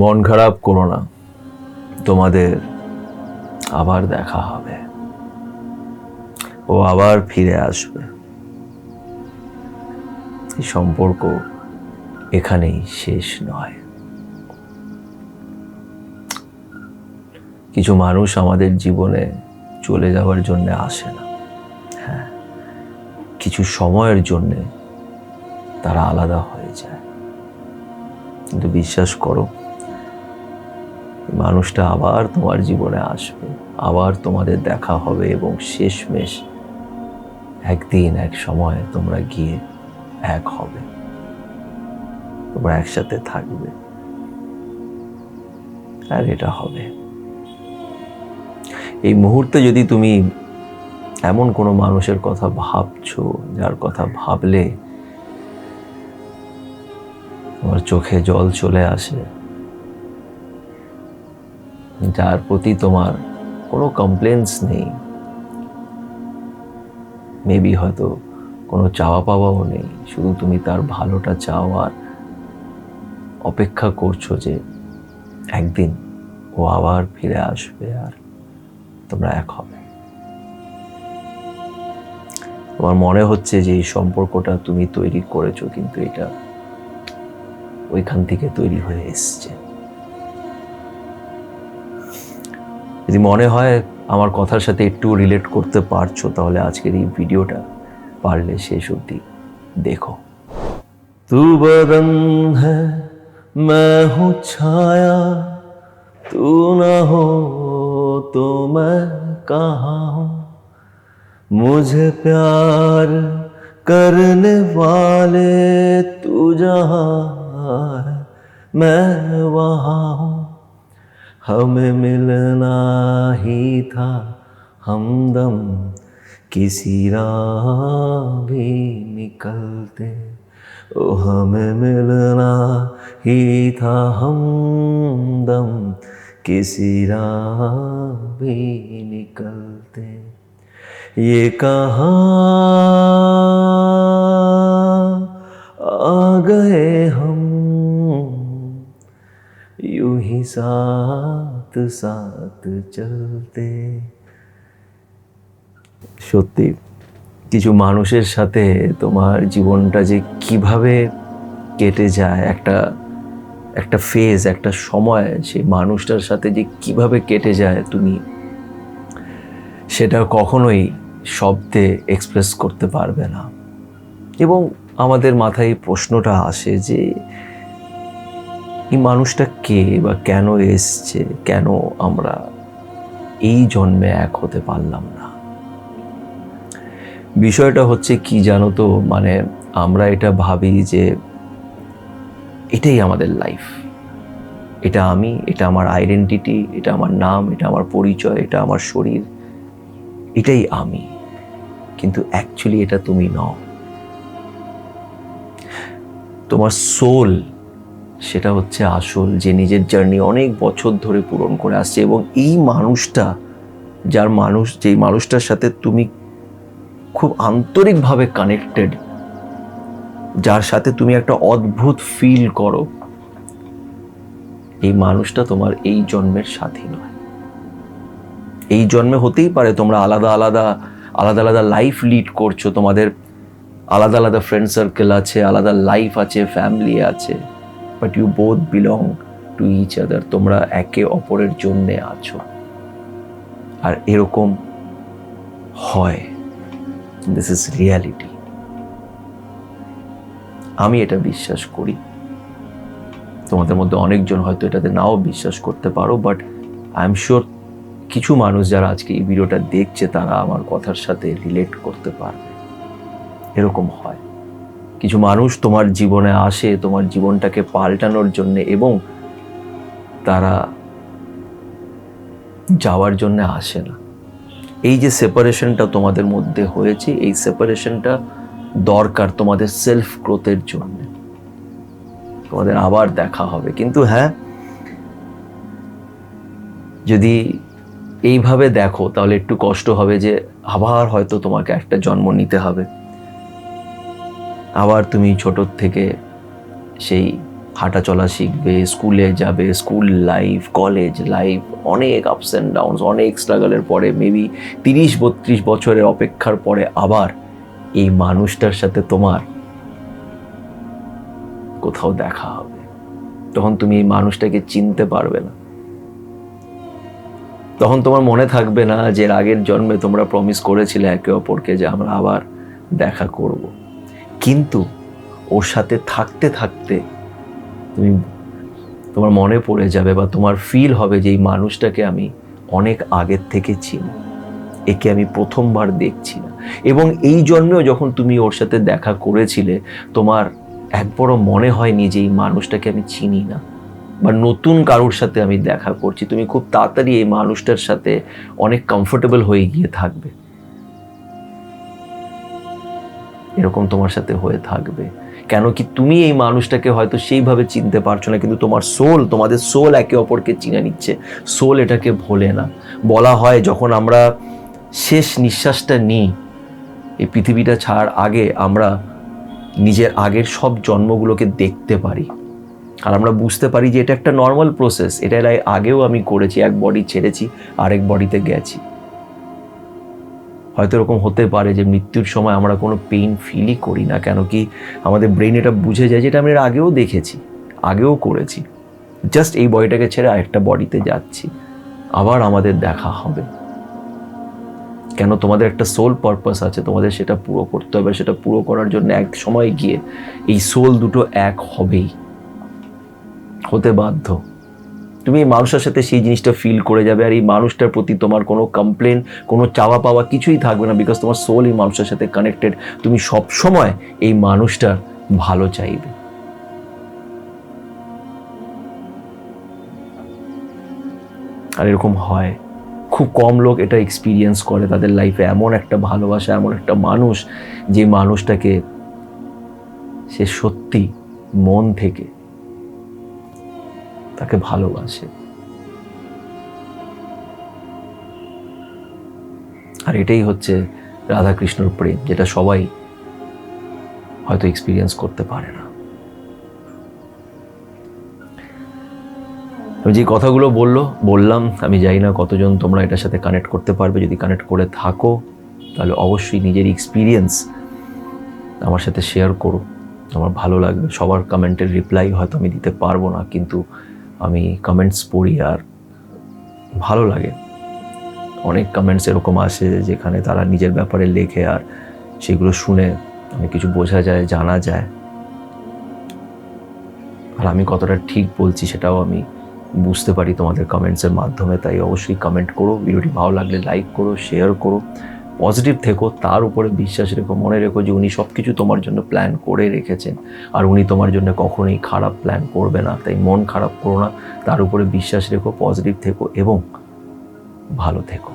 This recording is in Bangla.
মন খারাপ করো না, তোমাদের আবার দেখা হবে, ও আবার ফিরে আসবে। এই সম্পর্ক এখানেই শেষ নয়। কিছু মানুষ আমাদের জীবনে চলে যাওয়ার জন্য আসে না, হ্যাঁ, কিছু সময়ের জন্য তারা আলাদা হয়ে যায়, কিন্তু বিশ্বাস করো, মানুষটা আবার তোমার জীবনে আসবে, আবার তোমাদের দেখা হবে, এবং শেষমেশ একদিন এক সময় তোমরা গিয়ে এক হবে, তোমরা একসাথে থাকবে, আর এটা হবে। এই মুহূর্তে যদি তুমি এমন কোনো মানুষের কথা ভাবছো, যার কথা ভাবলে তোমার চোখে জল চলে আসে, যার প্রতি তোমার কোনো কমপ্লেন্স নেই, মেবি হয়তো কোনো চাওয়া পাওয়াও নেই, শুধু তুমি তার ভালোটা চাও আর অপেক্ষা করছো যে একদিন ও আবার ফিরে আসবে আর তোমরা এক হবে। তোমার মনে হচ্ছে যে এই সম্পর্কটা তুমি তৈরি করেছো, কিন্তু এটা ওইখান থেকে তৈরি হয়ে এসছে। যদি মনে হয় আমার কথার সাথে একটু রিলেট করতে পারছো, তাহলে আজকের এই ভিডিওটা পারলে শেষ অবধি দেখো। তু বদন হ্যায় मैं हूँ छाया, तू ना हो तो मैं कहाँ हूँ, मुझे प्यार करने वाले तू जहाँ है मैं वहाँ हूँ, हमें मिलना ही था हमदम किसी राह भी निकलते, ओ हमें मिलना ही था हमदम किसी राह भी निकलते, ये कहाँ आ गए हम यूं ही साथ साथ चलते। সত্যি কিছু মানুষের সাথে তোমার জীবনটা যে কিভাবে কেটে যায়, একটা ফেজ, একটা সময় সেই মানুষটার সাথে যে কিভাবে কেটে যায়, তুমি সেটা কখনোই শব্দে এক্সপ্রেস করতে পারবে না। এবং আমাদের মাথায় প্রশ্নটা আসে যে এই মানুষটা কে, বা কেন এসছে, কেন আমরা এই জন্মে এক হতে পারলাম না। বিষয়টা হচ্ছে কি জানো তো, মানে আমরা এটা ভাবি যে এটাই আমাদের লাইফ, এটা আমি, এটা আমার আইডেন্টিটি, এটা আমার নাম, এটা আমার পরিচয়, এটা আমার শরীর, এটাই আমি। কিন্তু অ্যাকচুয়ালি এটা তুমি নও। তোমার সোল, সেটা হচ্ছে আসল, যে নিজের জার্নি অনেক বছর ধরে পূরণ করে আসছে, এবং এই মানুষটা, যেই মানুষটার সাথে তুমি খুব আন্তরিকভাবে কানেক্টেড, যার সাথে তুমি একটা অদ্ভুত ফিল করো, এই মানুষটা তোমার এই জন্মের সাথী নয়। এই জন্মে হতেই পারে তোমরা আলাদা আলাদা লাইফ লিড করছো, তোমাদের আলাদা আলাদা ফ্রেন্ড সার্কেল আছে, আলাদা লাইফ আছে, ফ্যামিলি আছে, but you both belong to each other. তোমরা একে অপরের জন্যে আছো, আর এরকম হয়। This is reality. আমি এটা বিশ্বাস করি, তোমাদের মধ্যে অনেকজন হয়তো এটাতে নাও বিশ্বাস করতে পারো, বাট আই এম শিওর কিছু মানুষ যারা আজকে এই ভিডিওটা দেখছে, তারা আমার কথার সাথে রিলেট করতে পারবে। এরকম হয়, কিছু মানুষ তোমার জীবনে আসে তোমার জীবনটাকে পাল্টানোর জন্য, এবং তারা যাওয়ার জন্য আসে না। এই যে সেপারেশনটা তোমাদের মধ্যে হয়েছে, এই সেপারেশনটা দরকার তোমাদের সেলফ গ্রোথের জন্য। তোমাদের আবার দেখা হবে, কিন্তু হ্যাঁ, যদি এইভাবে দেখো তাহলে একটু কষ্ট হবে, যে আবার হয়তো তোমাকে একটা জন্ম নিতে হবে, আবার তুমি ছোট থেকে সেই হাঁটা চলা শিখবে, স্কুলে যাবে, স্কুল লাইফ, কলেজ লাইফ, অনেক আপস অ্যান্ড ডাউনস, অনেক স্ট্রাগলের পরে মেবি 30-32 বছরের অপেক্ষার পরে আবার এই মানুষটার সাথে তোমার কোথাও দেখা হবে। তখন তুমি এই মানুষটাকে চিনতে পারবে না, তখন তোমার মনে থাকবে না যে আগের জন্মে তোমরা প্রমিস করেছিলে একে অপরকে যে আমরা আবার দেখা করব। কিন্তু ওর সাথে থাকতে থাকতে তোমার মনে পড়ে যাবে বা তোমার ফিল হবে যে এই মানুষটাকে আমি অনেক আগের থেকে চিনি, একে আমি প্রথমবার দেখছি না। এবং এই জন্মেও যখন তুমি ওর সাথে দেখা করেছিলে তোমার একবারও মনে হয়নি যে এই মানুষটাকে আমি চিনি না বা নতুন কারোর সাথে আমি দেখা করছি। তুমি খুব তাড়াতাড়ি এই মানুষটার সাথে অনেক কমফোর্টেবল হয়ে গিয়ে থাকবে। এরকম তোমার সাথে হয়ে থাকবে কেন কি তুমি এই মানুষটাকে হয়তো সেইভাবে চিনতে পারছো না, কিন্তু তোমার সোল, তোমাদের সোল একে অপরকে চিনে নিচ্ছে। সোল এটাকে ভোলে না। বলা হয় যখন আমরা শেষ নিঃশ্বাসটা নিই এই পৃথিবীটা ছাড়ার আগে আমরা নিজের আগের সব জন্মগুলোকে দেখতে পারি, আর আমরা বুঝতে পারি যে এটা একটা নর্মাল প্রসেস, এটা আগেও আমি করেছি, এক বডি ছেড়েছি আরেক বডিতে গেছি। হয়তো এরকম হতে পারে যে মৃত্যুর সময় আমরা কোনো পেইন ফিলই করি না, কেন কি আমাদের ব্রেন এটা বুঝে যায় যেটা আমি এর আগেও দেখেছি, আগেও করেছি, জাস্ট এই বডিটাকে ছেড়ে আরেকটা বডিতে যাচ্ছি, আবার আমাদের দেখা হবে। কেন তোমাদের একটা সোল পারপাস আছে, তোমাদের সেটা পুরো করতে হবে। সেটা পুরো করার জন্য এক সময় গিয়ে এই সোল দুটো এক হবেই, হতে বাধ্য। তুমি এই মানুষের সাথে সেই জিনিসটা ফিল করে যাবে, আর এই মানুষটার প্রতি তোমার কোনো কমপ্লেন, কোনো চাওয়া পাওয়া কিছুই থাকবে না, বিকজ তোমার সোল এই মানুষের সাথে কানেক্টেড। তুমি সব সময় এই মানুষটার ভালো চাইবে। আর এরকম হয়, খুব কম লোক এটা এক্সপিরিয়েন্স করে তাদের লাইফে, এমন একটা ভালোবাসা, এমন একটা মানুষ যে মানুষটাকে সে সত্যি মন থেকে তাকে ভালোবাসে। আর এটাই হচ্ছে রাধাকৃষ্ণর প্রেম, যেটা সবাই হয়তো এক্সপিরিয়েন্স করতে পারে না। আমি যে কথাগুলো বললাম আমি জানি না কতজন তোমরা এটার সাথে কানেক্ট করতে পারবে। যদি কানেক্ট করে থাকো তাহলে অবশ্যই নিজের এক্সপিরিয়েন্স আমার সাথে শেয়ার করো, আমার ভালো লাগবে। সবার কমেন্টের রিপ্লাই হয়তো আমি দিতে পারবো না, কিন্তু আমি কমেন্টস পড়ি আর ভালো লাগে। অনেক কমেন্টস এরকম আসে যেখানে তারা নিজের ব্যাপারে লেখে, আর সেগুলো শুনে অনেক কিছু বোঝা যায়, জানা যায়। আর আমি কতটা ঠিক বলছি সেটাও আমি বুঝতে পারি তোমাদের কমেন্টসের মাধ্যমে। তাই অবশ্যই কমেন্ট করো, ভিডিওটি ভালো লাগলে লাইক করো, শেয়ার করো, পজিটিভ থেকো, তার উপরে বিশ্বাস রেখো। মনে রেখো যে উনি সব কিছু তোমার জন্য প্ল্যান করে রেখেছেন, আর উনি তোমার জন্য কখনোই খারাপ প্ল্যান করবে না। তাই মন খারাপ করো না, তার উপরে বিশ্বাস রেখো, পজিটিভ থেকো এবং ভালো থেকো।